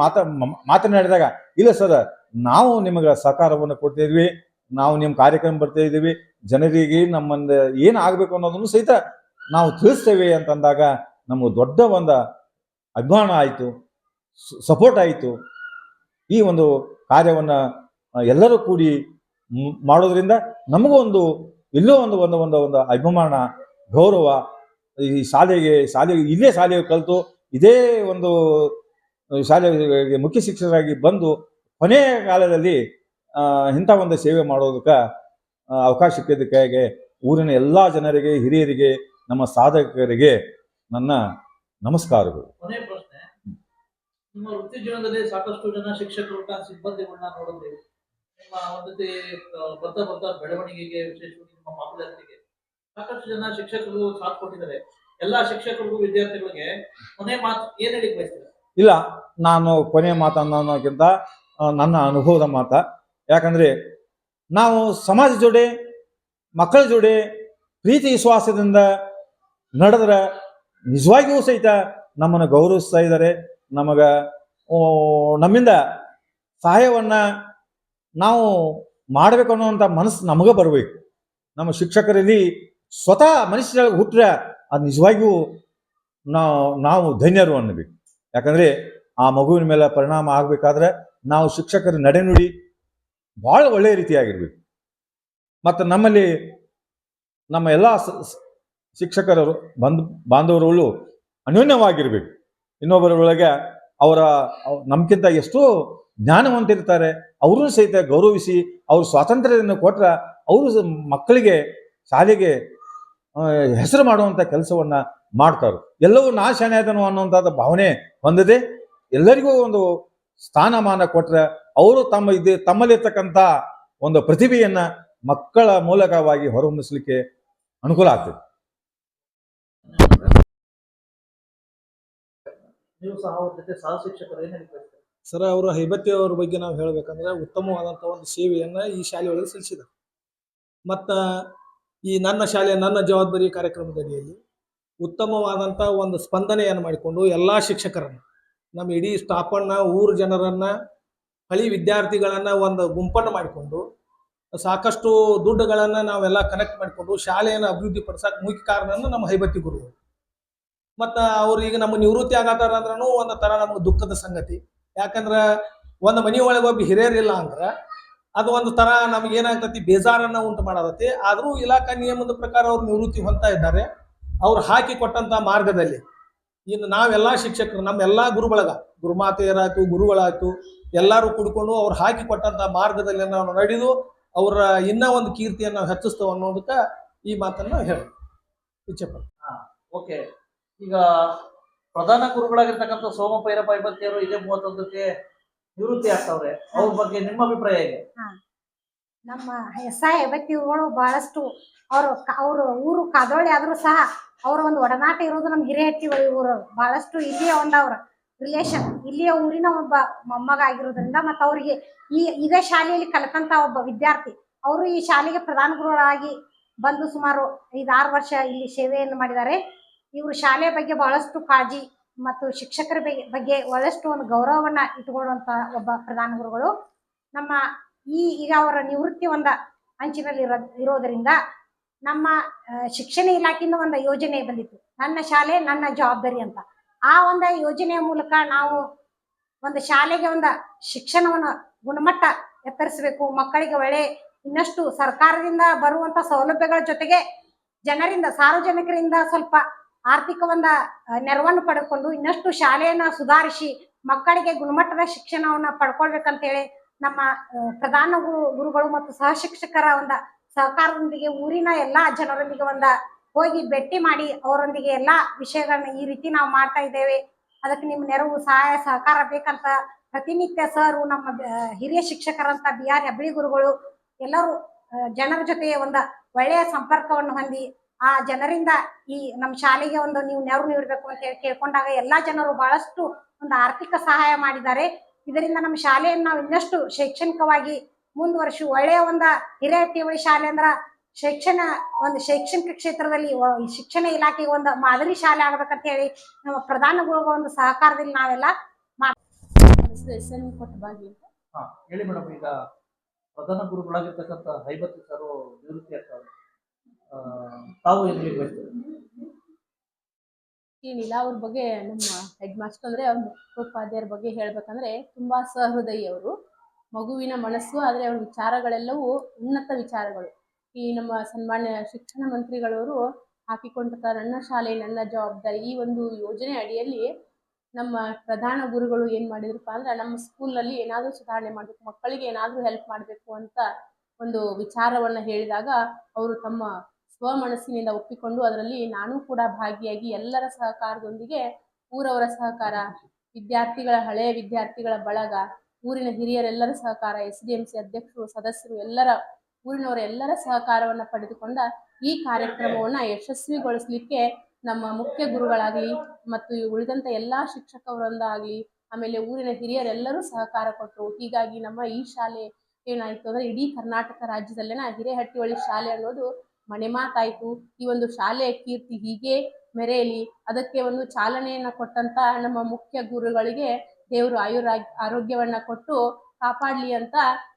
ಮಾತನಾಡಿದಾಗ, ಇಲ್ಲ ಸರ್, ನಾವು ನಿಮಗೆ ಸಹಕಾರವನ್ನು ಕೊಡ್ತಾ ಇದ್ವಿ, ನಾವು ನಿಮ್ಮ ಕಾರ್ಯಕ್ರಮ ಬರ್ತಾ ಇದ್ದೀವಿ, ಜನರಿಗೆ ನಮ್ಮಂದ ಏನು ಆಗಬೇಕು ಅನ್ನೋದನ್ನು ಸಹಿತ ನಾವು ತಿಳಿಸ್ತೇವೆ ಅಂತಂದಾಗ ನಮಗೆ ದೊಡ್ಡ ಒಂದು ಅಭಿಮಾನ ಆಯಿತು, ಸಪೋರ್ಟ್ ಆಯಿತು. ಈ ಒಂದು ಕಾರ್ಯವನ್ನು ಎಲ್ಲರೂ ಕೂಡಿ ಮಾಡೋದ್ರಿಂದ ನಮಗೂ ಎಲ್ಲೋ ಒಂದು ಅಭಿಮಾನ, ಗೌರವ. ಈ ಶಾಲೆಗೆ ಇದೇ ಶಾಲೆಗೆ ಕಲಿತು ಇದೇ ಒಂದು ಶಾಲೆಗೆ ಮುಖ್ಯ ಶಿಕ್ಷಕರಾಗಿ ಬಂದು ಕೊನೆಯ ಕಾಲದಲ್ಲಿ ಇಂಥ ಒಂದು ಸೇವೆ ಮಾಡೋದಕ್ಕೆ ಅವಕಾಶ ಸಿಕ್ಕಿದ್ದಕ್ಕಾಗಿ ಊರಿನ ಎಲ್ಲ ಜನರಿಗೆ, ಹಿರಿಯರಿಗೆ, ನಮ್ಮ ಸಾಧಕರಿಗೆ ನನ್ನ ನಮಸ್ಕಾರಗಳು. ಕೊನೆಯ ಪ್ರಶ್ನೆ, ನಿಮ್ಮ ವೃತ್ತಿ ಜೀವನದಲ್ಲಿ ಸಾಕಷ್ಟು ಜನ ಶಿಕ್ಷಕರು, ಸಿಬ್ಬಂದಿಗಳನ್ನ ನೋಡಿದ್ರಿ. ನಿಮ್ಮ ಒಂದು ಬರ್ತಾ ಬೆಳವಣಿಗೆಗೆ, ವಿಶೇಷವಾಗಿ ನಿಮ್ಮ ಪಾಪುಲಾರಿಟಿಗೆ ಸಾಕಷ್ಟು ಜನ ಶಿಕ್ಷಕರು ಸಾಥ್ ಕೊಟ್ಟಿದ್ದಾರೆ. ಎಲ್ಲಾ ಶಿಕ್ಷಕರಿಗೂ ವಿದ್ಯಾರ್ಥಿಗಳಿಗೆ ಕೊನೆ ಮಾತು ಏನ್ ಹೇಳಿಕ್ ಬಯಸ್ತೀರಾ? ಇಲ್ಲ, ನಾನು ಕೊನೆಯ ಮಾತು ಅನ್ನೋಕ್ಕಿಂತ ನನ್ನ ಅನುಭವದ ಮಾತ. ಯಾಕಂದ್ರೆ ನಾವು ಸಮಾಜ ಜೋಡಿ, ಮಕ್ಕಳ ಜೋಡಿ ಪ್ರೀತಿ ವಿಶ್ವಾಸದಿಂದ ನಡೆದ್ರೆ ನಿಜವಾಗಿಯೂ ಸಹಿತ ನಮ್ಮನ್ನು ಗೌರವಿಸ್ತಾ ಇದ್ದಾರೆ. ನಮ್ಮಿಂದ ಸಹಾಯವನ್ನ ನಾವು ಮಾಡಬೇಕು ಅನ್ನುವಂಥ ಮನಸ್ಸು ನಮಗೆ ಬರಬೇಕು. ನಮ್ಮ ಶಿಕ್ಷಕರಲ್ಲಿ ಸ್ವತಃ ಮನುಷ್ಯರಾಗಿ ಹುಟ್ಟರೆ ಅದು ನಿಜವಾಗಿಯೂ ನಾವು ಧನ್ಯರು ಅನ್ನಬೇಕು. ಯಾಕಂದರೆ ಆ ಮಗುವಿನ ಮೇಲೆ ಪರಿಣಾಮ ಆಗಬೇಕಾದ್ರೆ ನಾವು ಶಿಕ್ಷಕರ ನಡೆನುಡಿ ಭಾಳ ಒಳ್ಳೆಯ ರೀತಿಯಾಗಿರ್ಬೇಕು. ಮತ್ತು ನಮ್ಮಲ್ಲಿ ನಮ್ಮ ಎಲ್ಲ ಶಿಕ್ಷಕರು ಬಾಂಧವರುಗಳು ಅನ್ಯೋನ್ಯವಾಗಿರ್ಬೇಕು. ಇನ್ನೊಬ್ಬರ ಒಳಗೆ ನಮ್ಗಿಂತ ಎಷ್ಟೋ ಜ್ಞಾನವಂತಿರ್ತಾರೆ, ಅವರು ಸಹಿತ ಗೌರವಿಸಿ ಅವ್ರ ಸ್ವಾತಂತ್ರ್ಯವನ್ನು ಕೊಟ್ಟರೆ ಅವರು ಮಕ್ಕಳಿಗೆ, ಶಾಲೆಗೆ ಹೆಸರು ಮಾಡುವಂಥ ಕೆಲಸವನ್ನು ಮಾಡ್ತಾರೆ. ಎಲ್ಲವೂ ನಾ ಶಾಣೆ ಅದನು ಅನ್ನುವಂಥದ್ದು ಭಾವನೆ ಹೊಂದದೆ ಎಲ್ಲರಿಗೂ ಒಂದು ಸ್ಥಾನಮಾನ ಕೊಟ್ಟರೆ ಅವರು ತಮ್ಮಲ್ಲಿರ್ತಕ್ಕಂಥ ಒಂದು ಪ್ರತಿಭೆಯನ್ನು ಮಕ್ಕಳ ಮೂಲಕವಾಗಿ ಹೊರಹೊಮ್ಮಿಸಲಿಕ್ಕೆ ಅನುಕೂಲ ಆಗ್ತದೆ. ನೀವು ಸಹ ಅವ್ರ ಜೊತೆ ಸಹ ಶಿಕ್ಷಕರು ಏನ್ ಹೇಳ್ತಾರೆ ಸರ್? ಅವರ ಹೈಬತ್ತಿ ಅವ್ರ ಬಗ್ಗೆ ನಾವು ಹೇಳ್ಬೇಕಂದ್ರೆ ಉತ್ತಮವಾದಂಥ ಒಂದು ಸೇವೆಯನ್ನು ಈ ಶಾಲೆಯೊಳಗೆ ಸಲ್ಲಿಸಿದ್ದಾರೆ. ಮತ್ತು ಈ ನನ್ನ ಶಾಲೆ ನನ್ನ ಜವಾಬ್ದಾರಿ ಕಾರ್ಯಕ್ರಮದಡಿಯಲ್ಲಿ ಉತ್ತಮವಾದಂಥ ಒಂದು ಸ್ಪಂದನೆಯನ್ನು ಮಾಡಿಕೊಂಡು ಎಲ್ಲ ಶಿಕ್ಷಕರನ್ನು, ನಮ್ಮ ಇಡೀ ಸ್ಟಾಫನ್ನು, ಊರು ಜನರನ್ನು, ಹಳಿ ವಿದ್ಯಾರ್ಥಿಗಳನ್ನು ಒಂದು ಗುಂಪನ್ನು ಮಾಡಿಕೊಂಡು ಸಾಕಷ್ಟು ದುಡ್ಡುಗಳನ್ನು ನಾವೆಲ್ಲ ಕನೆಕ್ಟ್ ಮಾಡಿಕೊಂಡು ಶಾಲೆಯನ್ನು ಅಭಿವೃದ್ಧಿ ಪಡಿಸೋಕೆ ಮುಖ್ಯ ಕಾರಣ ನಮ್ಮ ಹೈಬತ್ತಿ ಗುರುಗಳು. ಮತ್ತು ಅವ್ರು ಈಗ ನಮ್ಮ ನಿವೃತ್ತಿ ಆಗತ್ತಾರ ಅಂದ್ರೂ ಒಂದು ಥರ ನಮ್ಗೆ ದುಃಖದ ಸಂಗತಿ. ಯಾಕಂದ್ರೆ ಒಂದು ಮನೆ ಒಳಗೆ ಒಬ್ಬ ಹಿರಿಯರಿಲ್ಲ ಅಂದ್ರೆ ಅದು ಒಂದು ಥರ ನಮ್ಗೆ ಏನಾಗ್ತತಿ, ಬೇಜಾರನ್ನ ಉಂಟು ಮಾಡತೈತಿ. ಆದರೂ ಇಲಾಖಾ ನಿಯಮದ ಪ್ರಕಾರ ಅವ್ರು ನಿವೃತ್ತಿ ಹೊಂದ್ತಾ ಇದ್ದಾರೆ. ಅವ್ರು ಹಾಕಿ ಕೊಟ್ಟಂತ ಮಾರ್ಗದಲ್ಲಿ ಇನ್ನು ನಾವೆಲ್ಲ ಶಿಕ್ಷಕರು, ನಮ್ಮೆಲ್ಲ ಗುರುಬಳಗ, ಗುರುಮಾತೆಯರಾಯ್ತು, ಗುರುಗಳಾಯ್ತು, ಎಲ್ಲರೂ ಕುಡ್ಕೊಂಡು ಅವ್ರು ಹಾಕಿ ಕೊಟ್ಟಂತ ಮಾರ್ಗದಲ್ಲಿ ನಾವು ನಡೆದು ಅವರ ಇನ್ನೂ ಒಂದು ಕೀರ್ತಿಯನ್ನು ಹೆಚ್ಚಿಸ್ತೇವೆ ಅನ್ನೋದಕ್ಕೆ ಈ ಮಾತನ್ನು ಹೇಳಿ ಇಚ್ಛೆಪಡ್ತೀನಿ. ಓಕೆ, ಈಗ ಪ್ರಧಾನ ಗುರುಗಳಾಗಿರ್ತಕ್ಕಂಥ ಸೋಮ ಭೈರಪ್ಪ ಐಬತ್ತಿಯವರು ಇದೇ 31ಕ್ಕೆ ನಿವೃತ್ತಿ ಆಗ್ತಾವ್ರೆ. ಅವ್ರ ಬಗ್ಗೆ ನಿಮ್ಮ ಅಭಿಪ್ರಾಯ ಹೇಗೆ? ನಮ್ಮ ಐಬತ್ತಿಗಳು ಬಹಳಷ್ಟು ಅವರು ಊರು ಕಾದೋಳಿ ಆದ್ರೂ ಸಹ ಅವರ ಒಂದು ಒಡನಾಟ ಇರೋದು ನಮ್ಮ ಹಿರೇಹಟ್ಟಿಗಳು. ಊರು ಬಹಳಷ್ಟು ಇಲ್ಲಿಯ ಒಂದು ಅವ್ರ ರಿಲೇಷನ್, ಇಲ್ಲಿಯ ಊರಿನ ಒಬ್ಬ ಮೊಮ್ಮಗ ಆಗಿರೋದ್ರಿಂದ ಮತ್ತು ಅವರಿಗೆ ಇದೇ ಶಾಲೆಯಲ್ಲಿ ಕಲಿತಂತ ಒಬ್ಬ ವಿದ್ಯಾರ್ಥಿ. ಅವರು ಈ ಶಾಲೆಗೆ ಪ್ರಧಾನ ಗುರುಗಳಾಗಿ ಬಂದು ಸುಮಾರು 5-6 ವರ್ಷ ಇಲ್ಲಿ ಸೇವೆಯನ್ನು ಮಾಡಿದ್ದಾರೆ. ಇವರು ಶಾಲೆಯ ಬಗ್ಗೆ ಬಹಳಷ್ಟು ಕಾಳಜಿ ಮತ್ತು ಶಿಕ್ಷಕರ ಬಗ್ಗೆ ಬಹಳಷ್ಟು ಒಂದು ಗೌರವವನ್ನ ಇಟ್ಟುಕೊಳ್ಳುವಂತ ಒಬ್ಬ ಪ್ರಧಾನ ಗುರುಗಳು. ನಮ್ಮ ಈಗ ಅವರ ನಿವೃತ್ತಿ ಒಂದು ಅಂಚಿನಲ್ಲಿ ಇರೋದರಿಂದ ನಮ್ಮ ಶಿಕ್ಷಣ ಇಲಾಖೆಯಿಂದ ಒಂದು ಯೋಜನೆ ಬಂದಿತ್ತು, ನನ್ನ ಶಾಲೆ ನನ್ನ ಜವಾಬ್ದಾರಿ ಅಂತ. ಆ ಒಂದು ಯೋಜನೆಯ ಮೂಲಕ ನಾವು ಒಂದು ಶಾಲೆಗೆ ಒಂದು ಶಿಕ್ಷಣವನ್ನು ಗುಣಮಟ್ಟ ಎತ್ತರಿಸಬೇಕು, ಮಕ್ಕಳಿಗೆ ಒಳ್ಳೆ ಇನ್ನಷ್ಟು ಸರ್ಕಾರದಿಂದ ಬರುವಂತ ಸೌಲಭ್ಯಗಳ ಜೊತೆಗೆ ಜನರಿಂದ, ಸಾರ್ವಜನಿಕರಿಂದ ಸ್ವಲ್ಪ ಆರ್ಥಿಕ ಒಂದು ನೆರವನ್ನು ಪಡ್ಕೊಂಡು ಇನ್ನಷ್ಟು ಶಾಲೆಯನ್ನ ಸುಧಾರಿಸಿ ಮಕ್ಕಳಿಗೆ ಗುಣಮಟ್ಟದ ಶಿಕ್ಷಣವನ್ನ ಪಡ್ಕೊಳ್ಬೇಕಂತೇಳಿ ನಮ್ಮ ಪ್ರಧಾನ ಗುರುಗಳು ಮತ್ತು ಸಹ ಶಿಕ್ಷಕರ ಒಂದು ಸಹಕಾರದೊಂದಿಗೆ ಊರಿನ ಎಲ್ಲಾ ಜನರೊಂದಿಗೆ ಹೋಗಿ ಭೇಟಿ ಮಾಡಿ ಅವರೊಂದಿಗೆ ಎಲ್ಲಾ ವಿಷಯಗಳನ್ನ ಈ ರೀತಿ ನಾವು ಮಾಡ್ತಾ ಇದ್ದೇವೆ, ಅದಕ್ಕೆ ನಿಮ್ಮ ನೆರವು ಸಹಾಯ ಸಹಕಾರ ಬೇಕಂತ ಪ್ರತಿನಿತ್ಯ ಸರ್, ನಮ್ಮ ಹಿರಿಯ ಶಿಕ್ಷಕರಂತ BR ಹೆಬ್ಳಿ ಗುರುಗಳು ಎಲ್ಲರೂ ಜನರ ಜೊತೆ ಒಂದು ಒಳ್ಳೆಯ ಸಂಪರ್ಕವನ್ನು ಹೊಂದಿ ಆ ಜನರಿಂದ ಈ ನಮ್ಮ ಶಾಲೆಗೆ ನೀವು ನೆರವು ನೀಡಬೇಕು ಅಂತ ಹೇಳಿ ಕೇಳ್ಕೊಂಡಾಗ ಎಲ್ಲಾ ಜನರು ಬಹಳಷ್ಟು ಒಂದು ಆರ್ಥಿಕ ಸಹಾಯ ಮಾಡಿದ್ದಾರೆ. ಇದರಿಂದ ನಮ್ಮ ಶಾಲೆಯನ್ನು ನಾವು ಇನ್ನಷ್ಟು ಶೈಕ್ಷಣಿಕವಾಗಿ ಮುಂದುವರಿಸಿ ಒಳ್ಳೆಯ ಒಂದು ಹಿರೇಹಟ್ಟಿಹೊಳಿ ಶಾಲೆ ಅಂದ್ರ ಶೈಕ್ಷಣಿಕ ಕ್ಷೇತ್ರದಲ್ಲಿ ಶಿಕ್ಷಣ ಇಲಾಖೆಗೆ ಒಂದು ಮಾದರಿ ಶಾಲೆ ಆಗ್ಬೇಕಂತ ಹೇಳಿ ನಮ್ಮ ಪ್ರಧಾನ ಗುರುಗಳ ಒಂದು ಸಹಕಾರದಲ್ಲಿ ನಾವೆಲ್ಲ ಹೇಳಿ ಮೇಡಮ್. ಈಗ ಪ್ರಧಾನ ಗುರುಗಳಾಗಿರ್ತಕ್ಕಂಥ ಐಬತ್ತಿ ಸರ್ ನಿವೃತ್ತಿ ಆಗ್ತಾರೆ, ತಾವು ಏನಿಗೆ ಬಯಸ್ತಾರೆ? ಏನಿಲ್ಲ, ಅವ್ರ ಬಗ್ಗೆ ನಮ್ಮ ಹೆಡ್ ಮಾಸ್ಟರ್ ಅಂದ್ರೆ ಅವ್ರ ಮುಖ್ಯೋಪಾಧ್ಯಾಯರ ಬಗ್ಗೆ ಹೇಳ್ಬೇಕಂದ್ರೆ ತುಂಬಾ ಸಹೃದಯಿ ಅವರು. ಮಗುವಿನ ಮನಸ್ಸು, ಆದರೆ ಅವ್ರ ವಿಚಾರಗಳೆಲ್ಲವೂ ಉನ್ನತ ವಿಚಾರಗಳು. ಈ ನಮ್ಮ ಸನ್ಮಾನ್ಯ ಶಿಕ್ಷಣ ಮಂತ್ರಿಗಳವರು ಹಾಕಿಕೊಂಡಿರ್ತಾರೆ ನನ್ನ ಶಾಲೆ ನನ್ನ ಜವಾಬ್ದಾರಿ ಈ ಒಂದು ಯೋಜನೆ ಅಡಿಯಲ್ಲಿ ನಮ್ಮ ಪ್ರಧಾನ ಗುರುಗಳು ಏನ್ ಮಾಡಿದ್ರಪ್ಪ ಅಂದ್ರೆ ನಮ್ಮ ಸ್ಕೂಲಲ್ಲಿ ಏನಾದರೂ ಸುಧಾರಣೆ ಮಾಡಬೇಕು, ಮಕ್ಕಳಿಗೆ ಏನಾದರೂ ಹೆಲ್ಪ್ ಮಾಡಬೇಕು ಅಂತ ಒಂದು ವಿಚಾರವನ್ನ ಹೇಳಿದಾಗ ಅವರು ತಮ್ಮ ಸ್ವಮನಸ್ಸಿನಿಂದ ಒಪ್ಪಿಕೊಂಡು ಅದರಲ್ಲಿ ನಾನು ಕೂಡ ಭಾಗಿಯಾಗಿ ಎಲ್ಲರ ಸಹಕಾರದೊಂದಿಗೆ ಊರವರ ಸಹಕಾರ, ವಿದ್ಯಾರ್ಥಿಗಳ ಹಳೆಯ ವಿದ್ಯಾರ್ಥಿಗಳ ಬಳಗ, ಊರಿನ ಹಿರಿಯರೆಲ್ಲರ ಸಹಕಾರ, SDMC ಅಧ್ಯಕ್ಷರು, ಸದಸ್ಯರು, ಎಲ್ಲರ ಊರಿನವರ ಎಲ್ಲರ ಸಹಕಾರವನ್ನು ಪಡೆದುಕೊಂಡ ಈ ಕಾರ್ಯಕ್ರಮವನ್ನು ಯಶಸ್ವಿಗೊಳಿಸಲಿಕ್ಕೆ ನಮ್ಮ ಮುಖ್ಯ ಗುರುಗಳಾಗಲಿ ಮತ್ತು ಉಳಿದಂಥ ಎಲ್ಲ ಶಿಕ್ಷಕ ವೃಂದಾಗಲಿ ಆಮೇಲೆ ಊರಿನ ಹಿರಿಯರೆಲ್ಲರೂ ಸಹಕಾರ ಕೊಟ್ಟರು. ಹೀಗಾಗಿ ನಮ್ಮ ಈ ಶಾಲೆ ಏನಾಯಿತು ಅಂದರೆ ಇಡೀ ಕರ್ನಾಟಕ ರಾಜ್ಯದಲ್ಲಿನ ಹಿರೇಹಟ್ಟಿಹೊಳಿ ಶಾಲೆ ಅನ್ನೋದು ಮನೆ ಮಾತಾಯಿತು. ಈ ಒಂದು ಶಾಲೆಯ ಕೀರ್ತಿ ಹೀಗೆ ಮೆರೆಯಲಿ, ಅದಕ್ಕೆ ಒಂದು ಚಾಲನೆಯನ್ನು ಕೊಟ್ಟಂತ ನಮ್ಮ ಮುಖ್ಯ ಗುರುಗಳಿಗೆ ದೇವರು ಆರೋಗ್ಯವನ್ನ ಕೊಟ್ಟು ಕಾಪಾಡಲಿ ಅಂತ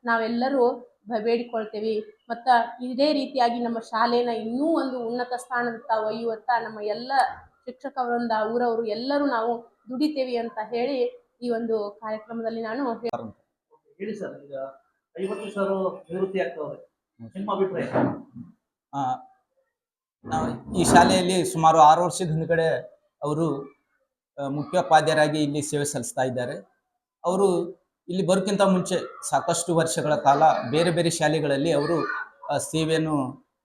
ನಾವೆಲ್ಲರೂ ಬೇಡಿಕೊಳ್ತೇವೆ. ಮತ್ತು ಇದೇ ರೀತಿಯಾಗಿ ನಮ್ಮ ಶಾಲೆನ ಇನ್ನೂ ಒಂದು ಉನ್ನತ ಸ್ಥಾನದತ್ತ ಒಯ್ಯುವಂತ ನಮ್ಮ ಎಲ್ಲ ಶಿಕ್ಷಕ ವೃಂದ, ಊರವರು ಎಲ್ಲರೂ ನಾವು ದುಡಿತೇವೆ ಅಂತ ಹೇಳಿ ಈ ಒಂದು ಕಾರ್ಯಕ್ರಮದಲ್ಲಿ ನಾನು ಹೇಳಿ ಸರ್. ಈಗ ಐಬತ್ತಿ ಸರ್ ನಿವೃತ್ತಿ ಆಗ್ತವ್ರೆ, ನಿಮ್ಮ ಅಭಿಪ್ರಾಯ? ನಾವು ಈ ಶಾಲೆಯಲ್ಲಿ ಸುಮಾರು 6 ವರ್ಷದ ಹಿಂದ್ಗಡೆ ಅವರು ಮುಖ್ಯೋಪಾಧ್ಯಾಯರಾಗಿ ಇಲ್ಲಿ ಸೇವೆ ಸಲ್ಲಿಸ್ತಾ ಇದ್ದಾರೆ. ಅವರು ಇಲ್ಲಿ ಬರೋಕ್ಕಿಂತ ಮುಂಚೆ ಸಾಕಷ್ಟು ವರ್ಷಗಳ ಕಾಲ ಬೇರೆ ಬೇರೆ ಶಾಲೆಗಳಲ್ಲಿ ಅವರು ಸೇವೆಯನ್ನು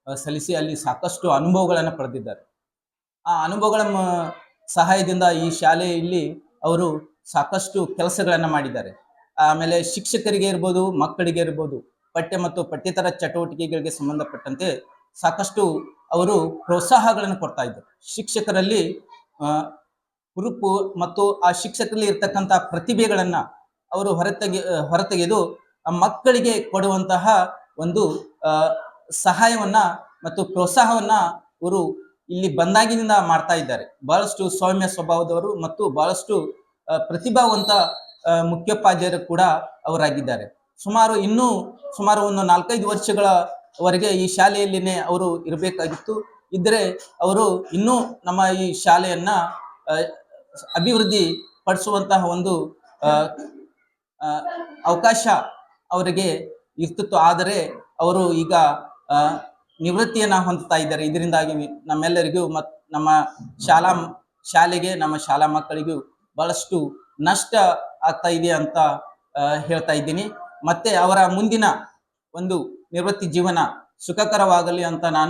ಸಲ್ಲಿಸಿ ಅಲ್ಲಿ ಸಾಕಷ್ಟು ಅನುಭವಗಳನ್ನು ಪಡೆದಿದ್ದಾರೆ. ಆ ಅನುಭವಗಳ ಸಹಾಯದಿಂದ ಈ ಶಾಲೆಯಲ್ಲಿ ಅವರು ಸಾಕಷ್ಟು ಕೆಲಸಗಳನ್ನು ಮಾಡಿದ್ದಾರೆ. ಆಮೇಲೆ ಶಿಕ್ಷಕರಿಗೆ ಇರ್ಬೋದು, ಮಕ್ಕಳಿಗೆ ಇರ್ಬೋದು, ಪಠ್ಯ ಮತ್ತು ಪಠ್ಯೇತರ ಚಟುವಟಿಕೆಗಳಿಗೆ ಸಂಬಂಧಪಟ್ಟಂತೆ ಸಾಕಷ್ಟು ಅವರು ಪ್ರೋತ್ಸಾಹಗಳನ್ನು ಕೊಡ್ತಾ ಇದ್ದರು. ಶಿಕ್ಷಕರಲ್ಲಿ ಹುರುಪು ಮತ್ತು ಆ ಶಿಕ್ಷಕರಲ್ಲಿ ಇರ್ತಕ್ಕಂಥ ಪ್ರತಿಭೆಗಳನ್ನು ಅವರು ಹೊರತೆಗೆದು ಮಕ್ಕಳಿಗೆ ಕೊಡುವಂತಹ ಒಂದು ಸಹಾಯವನ್ನ ಮತ್ತು ಪ್ರೋತ್ಸಾಹವನ್ನ ಅವರು ಇಲ್ಲಿ ಬಂದಾಗಿನಿಂದ ಮಾಡ್ತಾ ಇದ್ದಾರೆ. ಬಹಳಷ್ಟು ಸೌಮ್ಯ ಸ್ವಭಾವದವರು ಮತ್ತು ಬಹಳಷ್ಟು ಪ್ರತಿಭಾವಂತ ಮುಖ್ಯೋಪಾಧ್ಯಾಯರು ಕೂಡ ಅವರಾಗಿದ್ದಾರೆ. ಸುಮಾರು ಒಂದು 4-5 ವರ್ಷಗಳವರೆಗೆ ಈ ಶಾಲೆಯಲ್ಲಿನೇ ಅವರು ಇರಬೇಕಾಗಿತ್ತು. ಇದ್ದರೆ ಅವರು ಇನ್ನೂ ನಮ್ಮ ಈ ಶಾಲೆಯನ್ನ ಅಭಿವೃದ್ಧಿ ಪಡಿಸುವಂತಹ ಒಂದು ಆ, ಆ, ಅವಕಾಶ ಅವರಿಗೆ ಇರ್ತಿತ್ತು. ಆದರೆ ಅವರು ಈಗ ಆ, ನಿವೃತ್ತಿಯನ್ನ ಹೊಂದುತ್ತಾ ಇದ್ದಾರೆ. ಇದರಿಂದಾಗಿ ನಮ್ಮೆಲ್ಲರಿಗೂ ನಮ್ಮ ಶಾಲೆಗೆ ನಮ್ಮ ಶಾಲಾ ಮಕ್ಕಳಿಗೂ ಬಹಳಷ್ಟು ನಷ್ಟ ಆಗ್ತಾ ಇದೆ ಅಂತ ಹೇಳ್ತಾ ಇದ್ದೀನಿ. ಮತ್ತೆ ಅವರ ಮುಂದಿನ ಒಂದು ನಿವೃತ್ತಿ ಜೀವನ ಸುಖಕರವಾಗಲಿ ಅಂತ ನಾನು